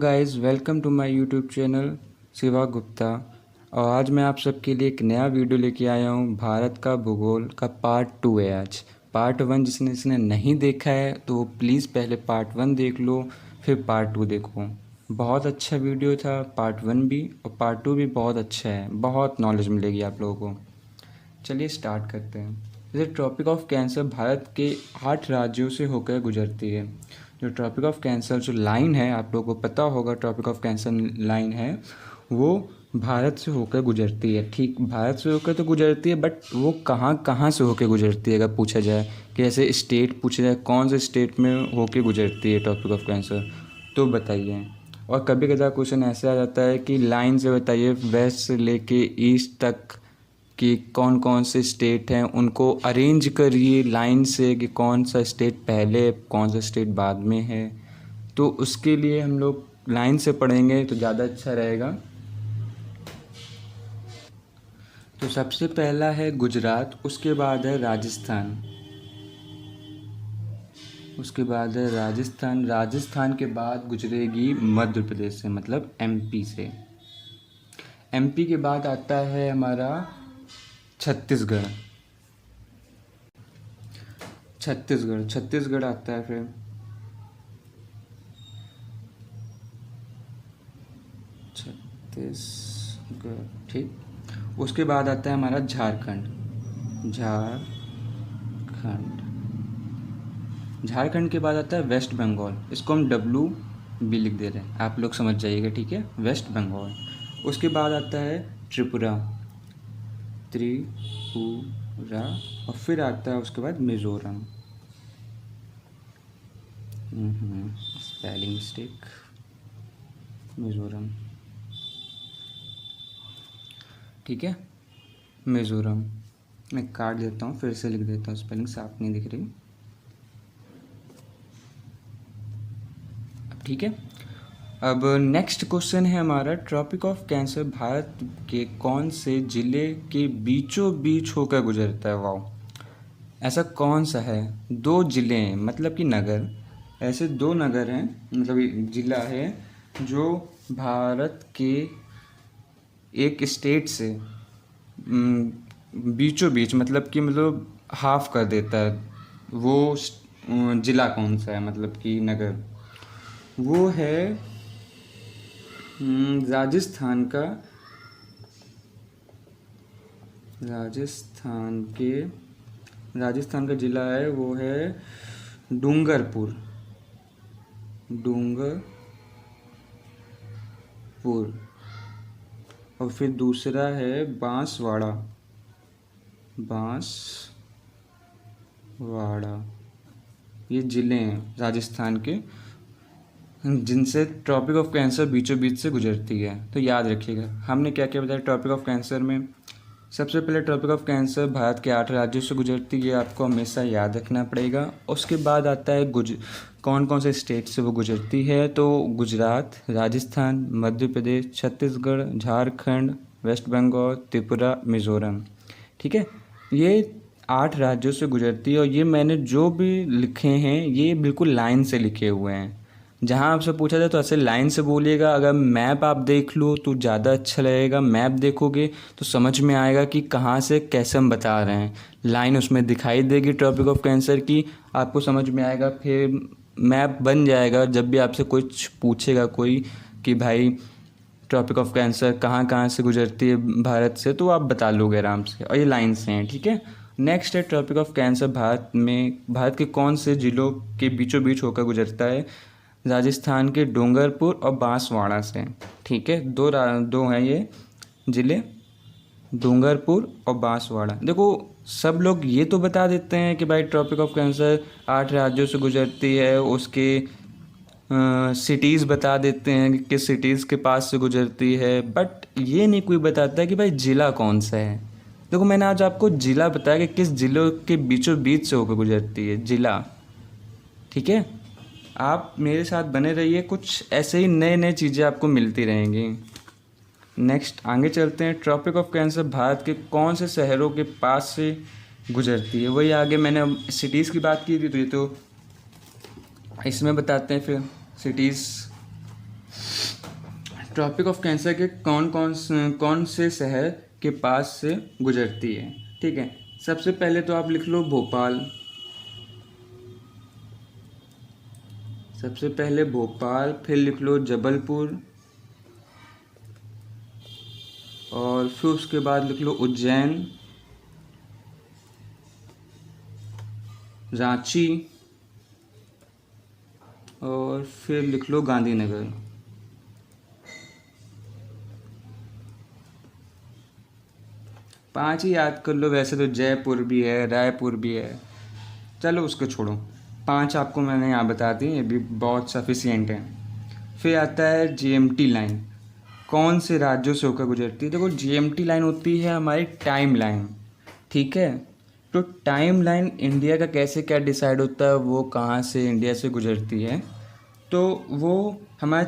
Guys, welcome to my YouTube channel Shiva Gupta. और आज मैं आप सबके लिए एक नया वीडियो लेके आया हूँ। भारत का भूगोल का पार्ट 2 है। आज पार्ट 1 जिसने नहीं देखा है तो वो प्लीज़ पहले पार्ट 1 देख लो, फिर पार्ट 2 देखो। बहुत अच्छा वीडियो था पार्ट 1 भी, और पार्ट 2 भी बहुत अच्छा है। बहुत नॉलेज मिलेगी आप लोगों को। चलिए स्टार्ट करते हैं। जैसे ट्रॉपिक ऑफ कैंसर भारत के 8 राज्यों से होकर गुजरती है। जो ट्रॉपिक ऑफ कैंसर जो लाइन है, आप लोगों को पता होगा ट्रॉपिक ऑफ कैंसर लाइन है, वो भारत से होकर गुजरती है। ठीक, भारत से होकर तो गुजरती है, बट वो कहाँ कहाँ से होकर गुजरती है अगर पूछा जाए कि ऐसे स्टेट पूछा जाए कौन से स्टेट में होकर गुजरती है ट्रॉपिक ऑफ कैंसर, तो बताइए। और कभी कदा क्वेश्चन ऐसे आ जाता है कि लाइन से बताइए वेस्ट से लेके ईस्ट तक कि कौन कौन से स्टेट हैं, उनको अरेंज करिए लाइन से कि कौन सा स्टेट पहले कौन सा स्टेट बाद में है। तो उसके लिए हम लोग लाइन से पढ़ेंगे तो ज़्यादा अच्छा रहेगा। तो सबसे पहला है गुजरात, उसके बाद है राजस्थान, उसके बाद है राजस्थान। राजस्थान के बाद गुजरेगी मध्य प्रदेश से, मतलब एमपी से। एमपी के बाद आता है हमारा छत्तीसगढ़। छत्तीसगढ़ आता है फिर छत्तीसगढ़, ठीक। उसके बाद आता है हमारा झारखंड। झारखंड के बाद आता है वेस्ट बंगाल। इसको हम WB लिख दे रहे हैं, आप लोग समझ जाइएगा, ठीक है। वेस्ट बंगाल। उसके बाद आता है त्रिपुरा, और फिर आता है उसके बाद मिजोरम। स्पेलिंग मिस्टेक, मिजोरम, ठीक है। मिजोरम मैं काट देता हूँ, फिर से लिख देता हूँ, स्पेलिंग साफ नहीं दिख रही, ठीक है। अब नेक्स्ट क्वेश्चन है हमारा, ट्रॉपिक ऑफ कैंसर भारत के कौन से जिले के बीचों बीच होकर गुजरता है। वाओ, ऐसा कौन सा है? 2 जिले हैं, मतलब कि नगर, ऐसे 2 नगर हैं, मतलब जिला है जो भारत के एक स्टेट से बीचों बीच, मतलब कि हाफ कर देता है। वो जिला कौन सा है, मतलब कि नगर? वो है राजस्थान का, राजस्थान का जिला है, वो है डूंगरपुर। और फिर दूसरा है बांसवाड़ा। ये ज़िले हैं राजस्थान के जिनसे ट्रॉपिक ऑफ कैंसर बीचों बीच से गुजरती है। तो याद रखिएगा हमने क्या क्या बताया ट्रॉपिक ऑफ कैंसर में। सबसे पहले ट्रॉपिक ऑफ कैंसर भारत के 8 राज्यों से गुजरती है, आपको हमेशा याद रखना पड़ेगा। उसके बाद आता है कौन कौन से स्टेट से वो गुजरती है। तो गुजरात, राजस्थान, मध्य प्रदेश, छत्तीसगढ़, झारखंड, वेस्ट बंगाल, त्रिपुरा, मिज़ोरम, ठीक है। ये 8 राज्यों से गुजरती है, और ये मैंने जो भी लिखे हैं ये बिल्कुल लाइन से लिखे हुए हैं। जहाँ आपसे पूछा जाए तो ऐसे लाइन से बोलिएगा। अगर मैप आप देख लो तो ज़्यादा अच्छा लगेगा। मैप देखोगे तो समझ में आएगा कि कहाँ से कैसे हम बता रहे हैं। लाइन उसमें दिखाई देगी ट्रॉपिक ऑफ कैंसर की, आपको समझ में आएगा, फिर मैप बन जाएगा। जब भी आपसे कुछ पूछेगा कोई कि भाई ट्रॉपिक ऑफ कैंसर कहाँ कहाँ से गुजरती है भारत से, तो आप बता लोगे आराम से, और ये लाइन से हैं, ठीक है। नेक्स्ट है ट्रॉपिक ऑफ कैंसर भारत के कौन से जिलों के बीचों बीच होकर गुजरता है। राजस्थान के डूंगरपुर और बांसवाड़ा से, ठीक है। दो हैं ये ज़िले, डूंगरपुर और बांसवाड़ा। देखो सब लोग ये तो बता देते हैं कि भाई ट्रॉपिक ऑफ कैंसर 8 राज्यों से गुजरती है, उसके सिटीज़ बता देते हैं कि किस सिटीज़ के पास से गुजरती है, बट ये नहीं कोई बताता है कि भाई ज़िला कौन सा है। देखो मैंने आज आपको ज़िला बताया कि किस ज़िलों के बीचों बीच से होकर गुजरती है, ज़िला, ठीक है। आप मेरे साथ बने रहिए, कुछ ऐसे ही नए नए चीज़ें आपको मिलती रहेंगी। नेक्स्ट आगे चलते हैं। ट्रॉपिक ऑफ कैंसर भारत के कौन से शहरों के पास से गुजरती है। वही आगे मैंने सिटीज़ की बात की थी, तो ये तो इसमें बताते हैं फिर सिटीज़। ट्रॉपिक ऑफ कैंसर के कौन से शहर के पास से गुजरती है। ठीक है, सबसे पहले तो आप लिख लो भोपाल। सबसे पहले भोपाल, फिर लिख लो जबलपुर, और फिर उसके बाद लिख लो उज्जैन, रांची, और फिर लिख लो गांधीनगर। पांच ही याद कर लो, वैसे तो जयपुर भी है, रायपुर भी है, चलो उसको छोड़ो। पांच आपको मैंने यहाँ बता दी, ये भी बहुत सफिशियंट है। फिर आता है जीएमटी लाइन, कौन से राज्यों से होकर गुजरती है। देखो जीएमटी लाइन होती है हमारी टाइम लाइन, ठीक है। तो टाइम लाइन इंडिया का कैसे क्या डिसाइड होता है, वो कहाँ से इंडिया से गुजरती है, तो वो हमारे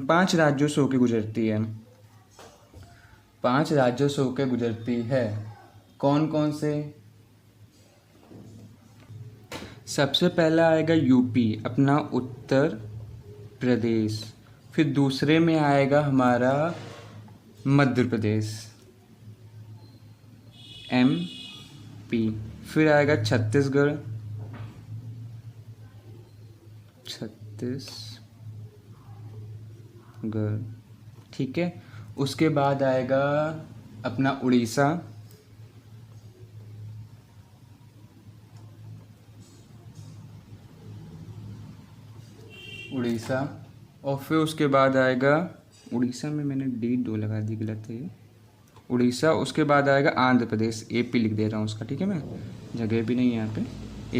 5 राज्यों से होकर गुजरती है। 5 राज्यों से होकर गुजरती है। कौन कौन से? सबसे पहला आएगा यूपी, अपना उत्तर प्रदेश। फिर दूसरे में आएगा हमारा मध्य प्रदेश, MP। फिर आएगा छत्तीसगढ़, ठीक है। उसके बाद आएगा अपना उड़ीसा, और फिर उसके बाद आएगा, उड़ीसा में मैंने D2 लगा दी, गलत है ये, उड़ीसा। उसके बाद आएगा आंध्र प्रदेश, AP लिख दे रहा हूँ उसका, ठीक है। मैं जगह भी नहीं है यहाँ पे,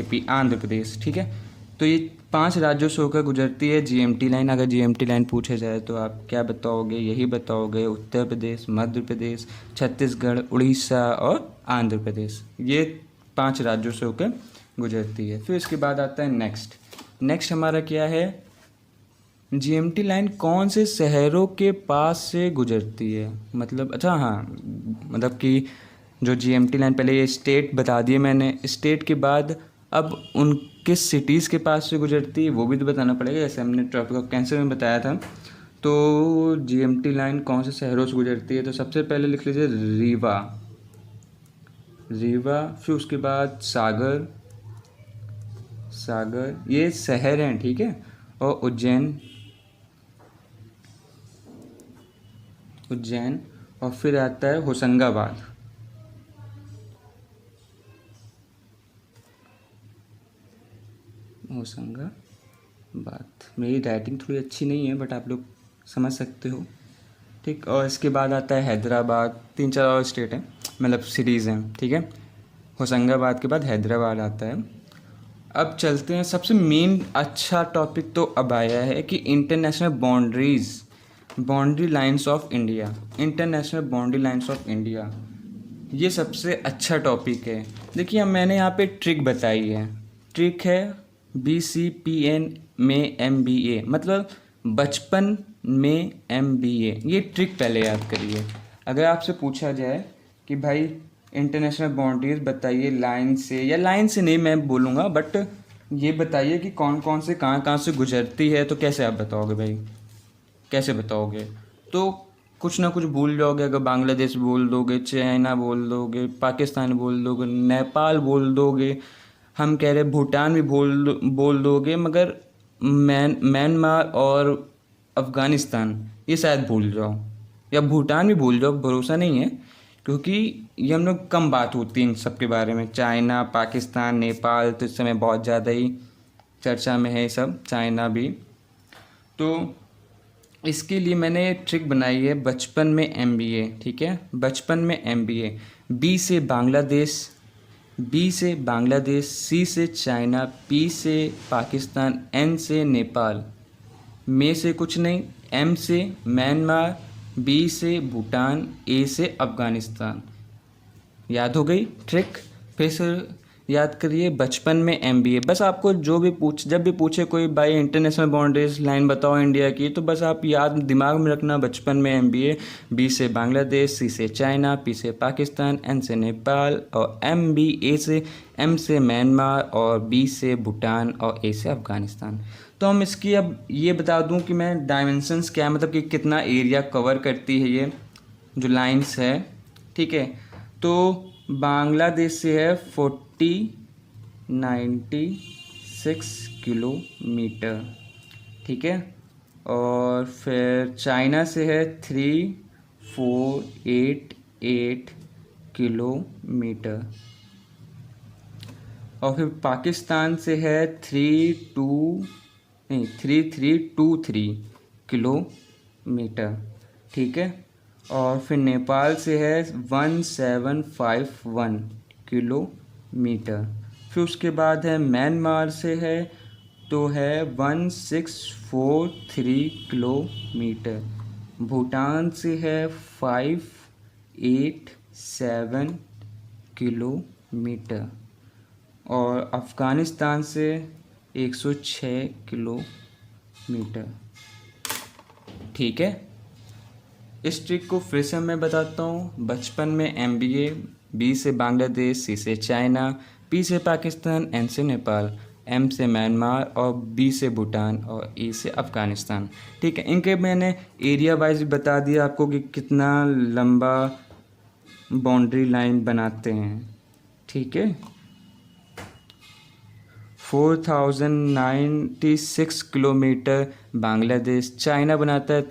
AP आंध्र प्रदेश, ठीक है। तो ये 5 राज्यों से होकर गुजरती है जीएमटी लाइन। अगर जीएमटी लाइन पूछे जाए तो आप क्या बताओगे? यही बताओगे, उत्तर प्रदेश, मध्य प्रदेश, छत्तीसगढ़, उड़ीसा और आंध्र प्रदेश, ये 5 राज्यों से होकर गुजरती है। फिर इसके बाद आता है नेक्स्ट हमारा क्या है, जीएमटी लाइन कौन से शहरों के पास से गुजरती है। मतलब अच्छा, हाँ, मतलब कि जो जीएमटी लाइन, पहले ये स्टेट बता दिए मैंने, स्टेट के बाद अब उनके सिटीज़ के पास से गुजरती है वो भी तो बताना पड़ेगा, जैसे हमने ट्रॉपिक ऑफ कैंसर में बताया था। तो जीएमटी लाइन कौन से शहरों से गुजरती है, तो सबसे पहले लिख लीजिए रीवा, फिर उसके बाद सागर, ये शहर हैं, ठीक है। और उज्जैन, और फिर आता है होशंगाबाद, मेरी राइटिंग थोड़ी अच्छी नहीं है बट आप लोग समझ सकते हो, ठीक। और इसके बाद आता है हैदराबाद। 3-4 और स्टेट हैं, मतलब सिटीज़ हैं, ठीक है। होशंगाबाद के बाद हैदराबाद आता है। अब चलते हैं, सबसे मेन अच्छा टॉपिक तो अब आया है कि international boundary lines of India, international boundary lines of India, ये सबसे अच्छा टॉपिक है। देखिए अब मैंने यहाँ पे ट्रिक बताई है, ट्रिक है BCPN में MBA, मतलब बचपन में MBA, ये ट्रिक पहले याद करिए। अगर आपसे पूछा जाए कि भाई इंटरनेशनल बाउंड्रीज बताइए लाइन से, या लाइन से नहीं मैं बोलूँगा, बट ये बताइए कि कौन कौन से कहाँ से गुजरती है, तो कैसे आप बताओगे भाई, कैसे बताओगे? तो कुछ ना कुछ भूल जाओगे। अगर बांग्लादेश बोल दोगे, चाइना बोल दोगे, पाकिस्तान बोल दोगे, नेपाल बोल दोगे, हम कह रहे भूटान भी बोल दोगे, मगर म्यांमार और अफ़गानिस्तान ये शायद भूल जाओ, या भूटान भी भूल जाओ, भरोसा नहीं है, क्योंकि ये हम लोग कम बात होती है इन सब के बारे में। चाइना, पाकिस्तान, नेपाल तो इस समय बहुत ज़्यादा ही चर्चा में है ये सब, चाइना भी। तो इसके लिए मैंने ट्रिक बनाई है, बचपन में MBA, ठीक है, बचपन में MBA। B से बांग्लादेश, C से चाइना, P से पाकिस्तान, N से नेपाल, में से कुछ नहीं, M से म्यांमार, B से भूटान, A से अफ़गानिस्तान। याद हो गई ट्रिक? फिर से याद करिए, बचपन में MBA। बस आपको जब भी पूछे कोई भाई इंटरनेशनल बाउंड्रीज लाइन बताओ इंडिया की, तो बस आप याद दिमाग में रखना, बचपन में MBA, B से बांग्लादेश, C से चाइना, P से पाकिस्तान, N से नेपाल, और M से म्यांमार, और B से भूटान, और A से अफ़गानिस्तान। तो हम इसकी अब ये बता दूं कि मैं डायमेंशंस क्या है, मतलब कि कितना एरिया कवर करती है ये जो लाइंस है, ठीक है। तो बांग्लादेश से है 4096 किलोमीटर, ठीक है। और फिर चाइना से है 3488 किलोमीटर, और फिर पाकिस्तान से है 3323 किलोमीटर, ठीक है। और फिर नेपाल से है 1751 किलोमीटर। फिर उसके बाद है म्यांमार से है तो है 1643 किलोमीटर। भूटान से है 587 किलोमीटर। और अफ़गानिस्तान से 106 किलोमीटर, ठीक है। इस ट्रिक को फिर से मैं बताता हूँ। बचपन में MBA, B से बांग्लादेश, C से चाइना, P से पाकिस्तान, N से नेपाल, M से म्यांमार और B से भूटान और E से अफ़गानिस्तान, ठीक है। इनके मैंने एरिया वाइज बता दिया आपको कि कितना लंबा बाउंड्री लाइन बनाते हैं, ठीक है। 4096 किलोमीटर बांग्लादेश, चाइना बनाता है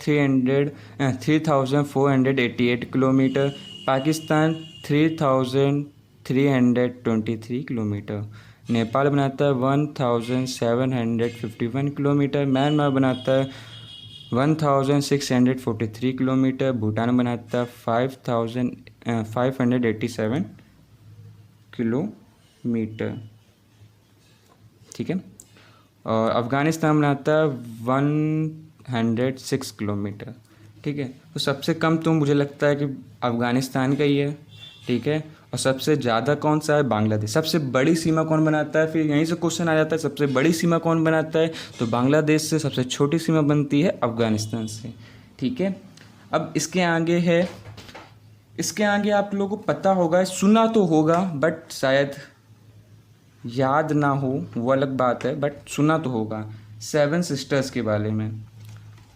3488 किलोमीटर, पाकिस्तान 3323 किलोमीटर, नेपाल बनाता है 1751 किलोमीटर, म्यांमार बनाता है 1643 किलोमीटर, भूटान बनाता है 587 किलोमीटर, ठीक है। और अफ़गानिस्तान बनाता है 106 किलोमीटर, ठीक है। तो सबसे कम तो मुझे लगता है कि अफ़गानिस्तान का ही है, ठीक है। और सबसे ज़्यादा कौन सा है? बांग्लादेश। सबसे बड़ी सीमा कौन बनाता है? फिर यहीं से क्वेश्चन आ जाता है, सबसे बड़ी सीमा कौन बनाता है? तो बांग्लादेश से। सबसे छोटी सीमा बनती है अफ़गानिस्तान से, ठीक है। अब इसके आगे आप लोगों को पता होगा, सुना तो होगा बट शायद याद ना हो, वो अलग बात है, बट सुना तो होगा 7 सिस्टर्स के बारे में।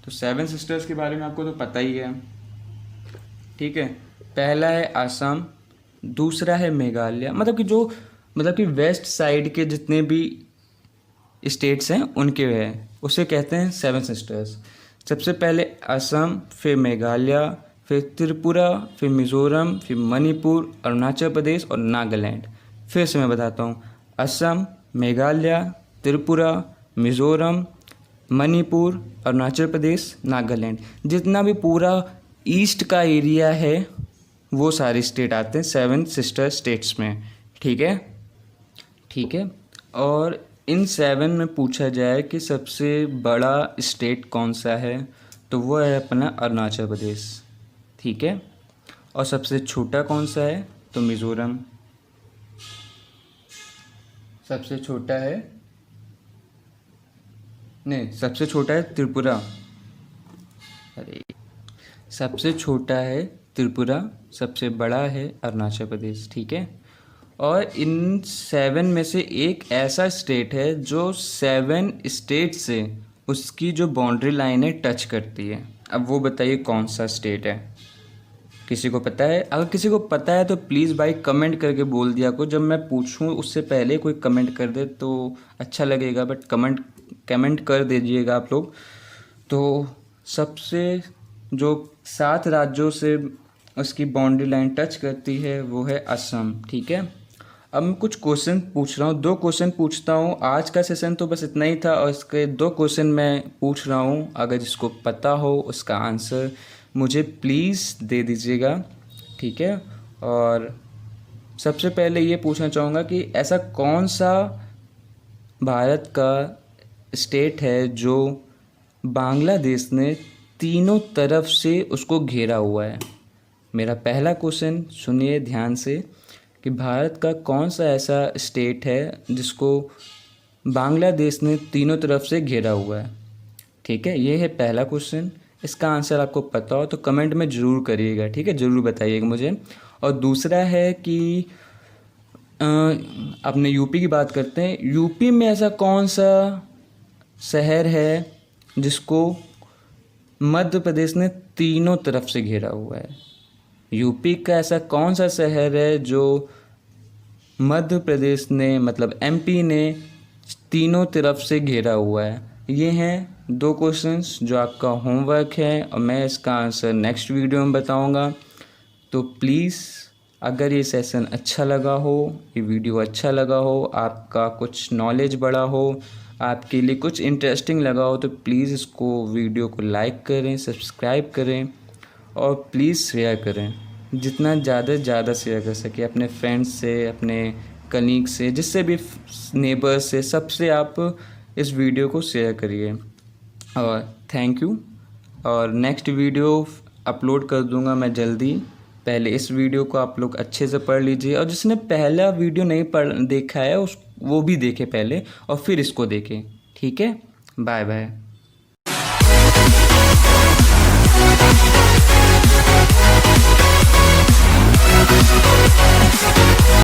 तो 7 सिस्टर्स के बारे में आपको तो पता ही है, ठीक है। पहला है असम, दूसरा है मेघालय, मतलब कि वेस्ट साइड के जितने भी स्टेट्स हैं उनके है, उसे कहते हैं 7 सिस्टर्स। सबसे पहले असम, फिर मेघालय, फिर त्रिपुरा, फिर मिज़ोरम, फिर मणिपुर, अरुणाचल प्रदेश और नागालैंड। फिर से मैं बताता हूँ, असम, मेघालय, त्रिपुरा, मिज़ोरम, मणिपुर, अरुणाचल प्रदेश, नागालैंड। जितना भी पूरा ईस्ट का एरिया है वो सारे स्टेट आते हैं 7 सिस्टर स्टेट्स में, ठीक है, ठीक है। और इन 7 में पूछा जाए कि सबसे बड़ा स्टेट कौन सा है, तो वो है अपना अरुणाचल प्रदेश, ठीक है। और सबसे छोटा कौन सा है? तो मिज़ोरम। सबसे छोटा है त्रिपुरा। सबसे छोटा है त्रिपुरा, सबसे बड़ा है अरुणाचल प्रदेश, ठीक है। और इन 7 में से एक ऐसा स्टेट है जो 7 स्टेट से उसकी जो बाउंड्री लाइन है टच करती है। अब वो बताइए कौन सा स्टेट है? किसी को पता है? अगर किसी को पता है तो प्लीज़ भाई कमेंट करके बोल दिया को। जब मैं पूछूं उससे पहले कोई कमेंट कर दे तो अच्छा लगेगा, बट कमेंट कर दीजिएगा आप लोग। तो सबसे जो 7 राज्यों से उसकी बाउंड्री लाइन टच करती है वो है असम, ठीक है। अब मैं कुछ क्वेश्चन पूछ रहा हूँ, 2 क्वेश्चन पूछता हूँ। आज का सेशन तो बस इतना ही था और इसके 2 क्वेश्चन मैं पूछ रहा हूँ। अगर जिसको पता हो उसका आंसर मुझे प्लीज़ दे दीजिएगा, ठीक है। और सबसे पहले ये पूछना चाहूँगा कि ऐसा कौन सा भारत का स्टेट है जो बांग्लादेश ने तीनों तरफ से उसको घेरा हुआ है? मेरा पहला क्वेश्चन सुनिए ध्यान से कि भारत का कौन सा ऐसा स्टेट है जिसको बांग्लादेश ने तीनों तरफ से घेरा हुआ है, ठीक है। ये है पहला क्वेश्चन। इसका आंसर आपको पता हो तो कमेंट में ज़रूर करिएगा, ठीक है, ज़रूर बताइएगा मुझे। और दूसरा है कि अपने यूपी की बात करते हैं। यूपी में ऐसा कौन सा शहर है जिसको मध्य प्रदेश ने तीनों तरफ से घेरा हुआ है। यूपी का ऐसा कौन सा शहर है जो मध्य प्रदेश ने मतलब एमपी ने तीनों तरफ से घेरा हुआ है? ये हैं 2 क्वेश्चंस जो आपका होमवर्क है और मैं इसका आंसर नेक्स्ट वीडियो में बताऊंगा। तो प्लीज़ अगर ये सेशन अच्छा लगा हो, ये वीडियो अच्छा लगा हो, आपका कुछ नॉलेज बढ़ा हो, आपके लिए कुछ इंटरेस्टिंग लगा हो, तो प्लीज़ इसको वीडियो को लाइक करें, सब्सक्राइब करें और प्लीज़ शेयर करें। जितना ज़्यादा से ज़्यादा शेयर कर सके अपने फ्रेंड्स से, अपने कलीग से, जिससे भी नेबर्स से, सबसे आप इस वीडियो को शेयर करिए। और थैंक यू। और नेक्स्ट वीडियो अपलोड कर दूंगा मैं जल्दी। पहले इस वीडियो को आप लोग अच्छे से पढ़ लीजिए और जिसने पहला वीडियो नहीं देखा है वो भी देखे पहले और फिर इसको देखे। ठीक है, बाय बाय।